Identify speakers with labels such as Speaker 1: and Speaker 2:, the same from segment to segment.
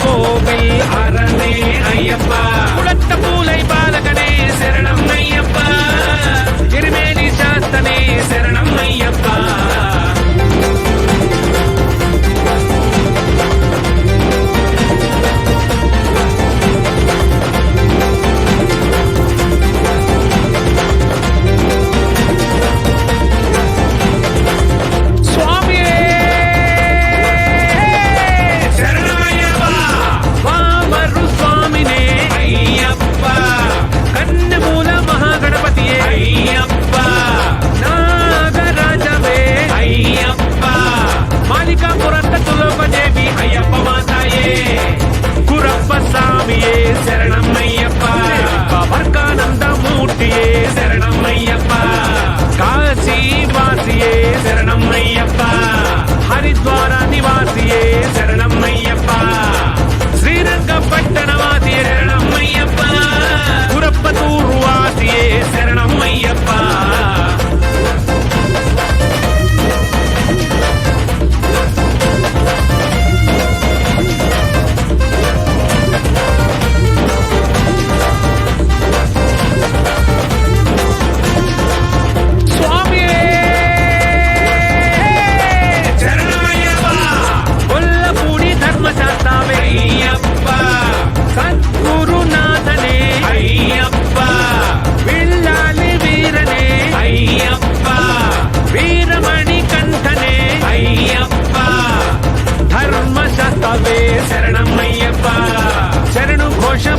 Speaker 1: கோவில் அரணே ஐயப்பா, குளத்த பூலை பாலகனே சரணம் ஐயப்பா, எருமேலி சாஸ்தனே சரணம் ஐயப்பா. శరణం అయ్యప్ప, వర్గానంద మూర్తియే శరణం అయ్యప్ప, కాశీ వాసియే శరణం అయ్యప్ప, హరిద్వార నివాసియే శరణం అయ్యప్ప, శ్రీరంగపట్టణ వాసియే శరణం అయ్యప్ప, కురప్పతూరు వాసియే శరణం అయ్యప్ప.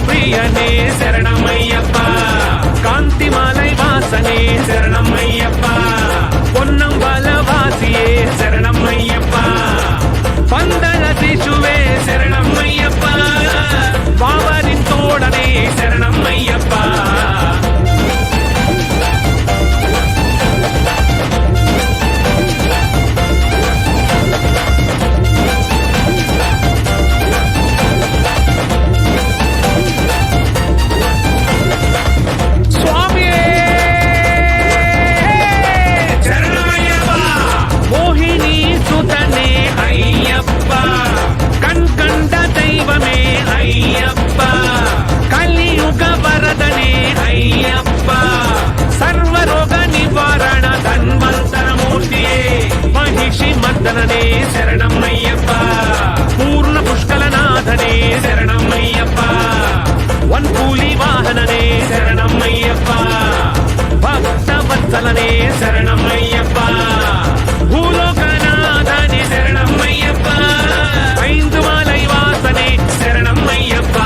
Speaker 1: ప్రియనే శరణమయ్యప్ప, కాంతిమాలై వాసనే శరణమయ్యప్ప, పొన్నంబల వాసియే శరణమయ్యప్ప, పందల శిశువే శరణమయ్యప్ప, బావరిన్ తోడనే శరణమయ్యప్ప. మర్దననే శరణం అయ్యప్ప, పూర్ణ పుష్కలనాథనే శరణం అయ్యప్ప, వన్కూలి వాహననే శరణం అయ్యప్ప, భక్త వత్సలనే శరణం అయ్యప్ప, భూలోకనాథనే శరణం అయ్యప్ప, ఐందుమాలై వాసనే శరణం అయ్యప్ప.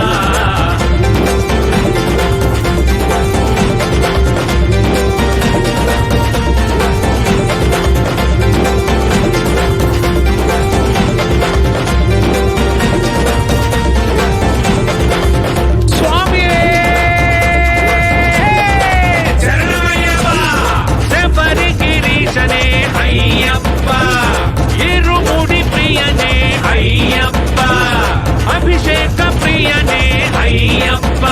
Speaker 1: అభిషేక ప్రియనే అయ్యప్ప,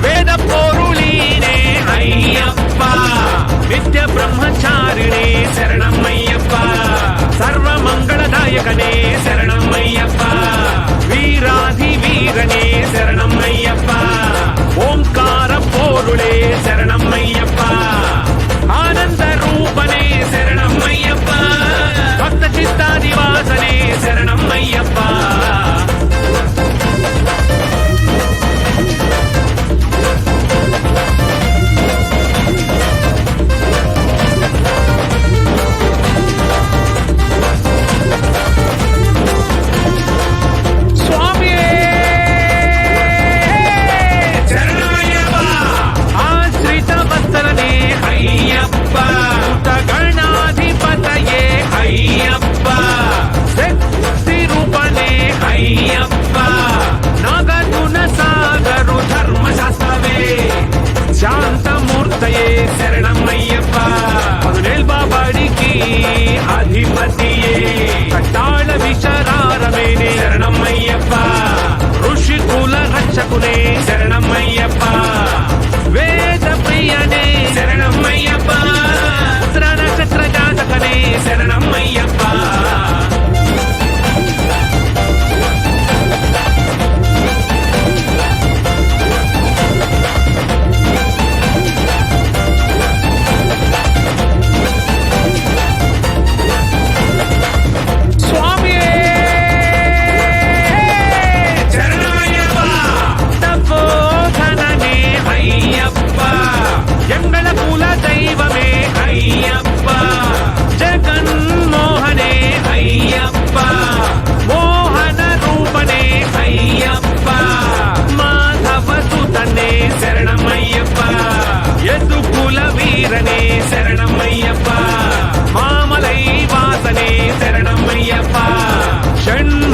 Speaker 1: వేద పోరులీనే అయ్యప్ప, నిత్య బ్రహ్మచారిణే శరణం అయ్యప్ప, సర్వమంగళదాయకనే శరణం అయ్యప్ప, వీరాధి వీరనే శరణం అయ్యప్ప, ఓంకార పోరులే శరణం అయ్యప్ప, ఆనంద రూపనే శరణం అయ్యప్ప, భక్త చిత్తాదివాసనే శరణం అయ్యప్ప. శాంతమూర్తయే శరణమయ్యప్ప, పదునేల్ బాబాడికి అధిపతియే, కట్టాళ విశరారమేనే శరణమయ్యప్ప, ఋషికుల రక్షకునే శరణమయ్యప్ప, వేద ప్రియనే శరణమయ్యప్ప, నక్షత్ర జాతకనే శరణమయ్యప్ప.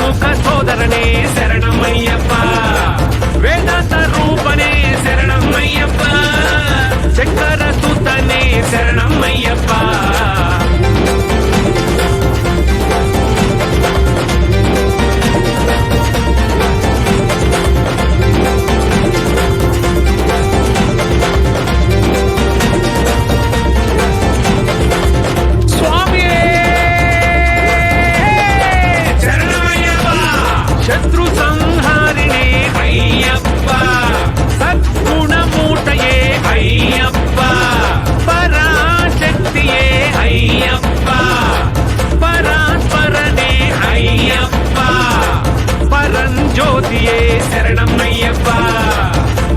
Speaker 1: షణ్ముఖ సోదరనే శరణమయ్యప్ప, వేదాంత రూపనే శరణమయ్యప్ప, శంకర సుతనే శరణమయ్యప్ప. శత్రు సంహారిణే అయ్యప్ప, సద్గుణమూర్తయే అయ్యప్ప, పరాశక్తియే అయ్యప్ప, పరాత్పరనే అయ్యప్ప, పరంజ్యోతియే శరణమయ్యప్ప,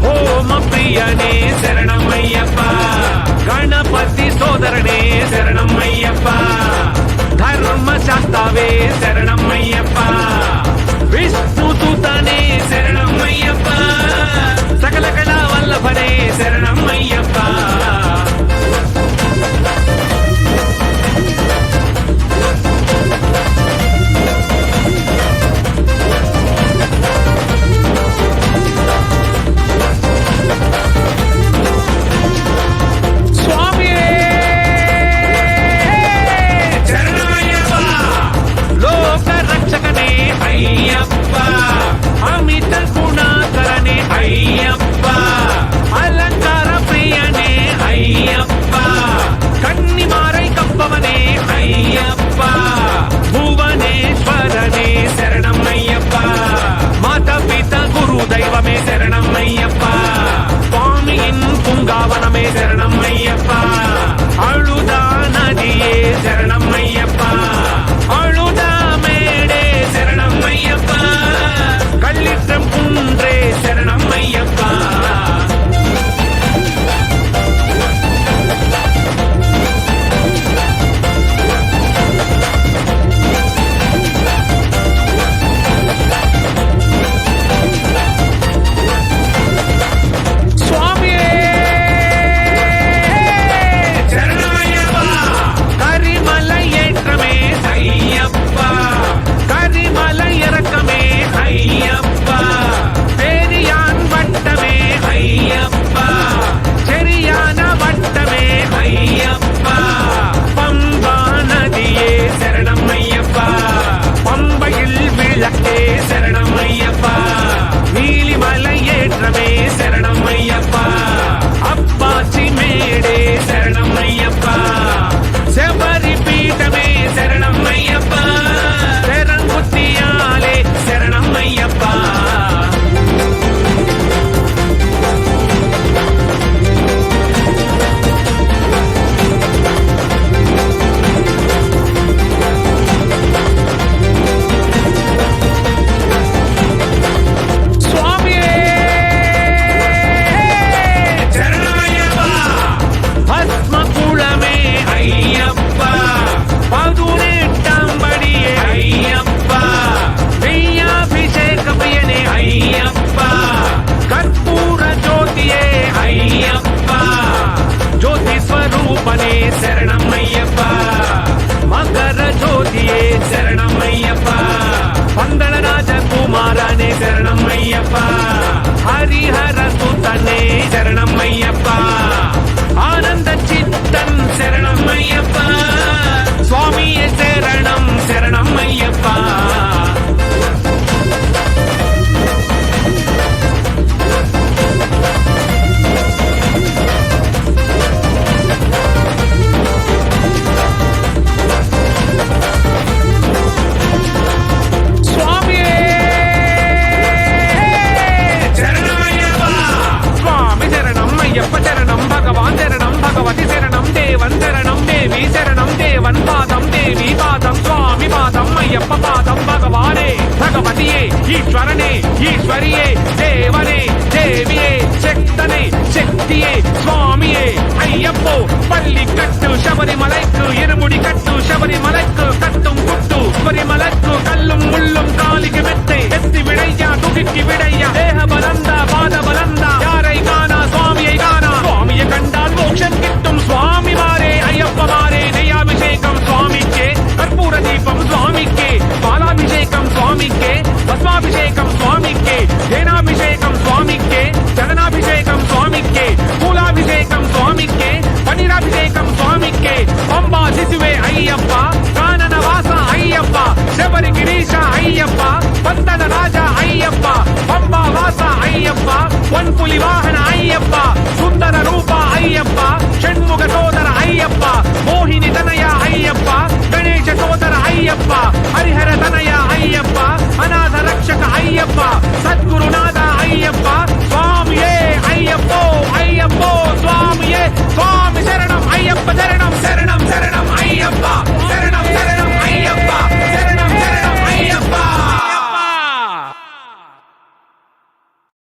Speaker 1: హోమ ప్రియనే శరణమయ్యప్ప, గణపతి సోదరనే శరణమయ్యప్ప, ధర్మశాస్త్రవే శరణమయ్యప్ప, విష్ణుతుతనే శరణమయ్యప్ప, సకల కళా వల్లభనే శరణమయ్యప్ప. అయ్యప్ప, అమిత గుణాకరనే అయ్యప్ప, అలంకార ప్రియనే అయ్యప్ప, కన్నిమారై కప్పవనే అయ్యప్ప, భువనేశ్వరనే శరణమయ్యప్ప, మాత పిత గురు దైవమే శరణమయ్యప్ప, స్వామియిన్ పుంగావనమే శరణమయ్యప్ప, అழுదా నదియే శరణమయ్యప్ప, అழுదా మేడే శరణమయ్యప్ప, కళ్ళిద్రం కుండ్రే శరణమయ్యప్ప. శరణమయ్యప్ప, నీలిమల ఏట్రమే శరణమయ్యప్ప, అప్పాచి మేడే శరణమయ్యప్ప, శబరి పీఠమే శరణమయ్యప్ప, శరణుత్తియాలే శరణమయ్యప్ప. రూపనే శరణమయ్యప్ప, మకర జ్యోతియే శరణమయ్యప్ప, పందల రాజకుమారనే శరణమయ్యప్ప, హరిహర సుతనే శరణమయ్యప్ప, ఆనంద చిత్తన్ శరణమయ్యప్ప, స్వామియే శరణం శరణమయ్యప్ప. శరణం భగవాన్ శరణం భగవతి శరణం దేవన్ శరణం దేవి శరణం దేవన్ పాదం దేవి పాదం స్వామి పాదం అయ్యప్ప పాదం భగవానే భగవతియే ఈశ్వరనే ఈశ్వరియే దేవనే దేవియే శక్తనే శక్తియే స్వామియే అయ్యప్పో పల్లి కట్టు శబరిమலைக்கு இருமுடி கட்டு శబరిమலைக்கு கட்டும் குட்டு శబరిమலைக்கு கல்லும் முள்ளும் காலிக்கு மெத்தை எத்தி விடையா துடிக்கி விடையா தேக பலந்தா பாத பலந்தா யாரை காணா சுவாமியை காணா சுவாமியை கண்டால் மோட்சம் கிட்டும் சுவாமி மாரே ஐயப்ப மாரே நெய்யாபிஷேகம் சுவாமிக்கே கற்பூர தீபம் சுவாமிக்கே பாலாபிஷேகம் சுவாமிக்கே శిశువే అయ్యప్ప, కానన వాస అయ్యప్ప, శబరి గిరీశ అయ్యప్ప,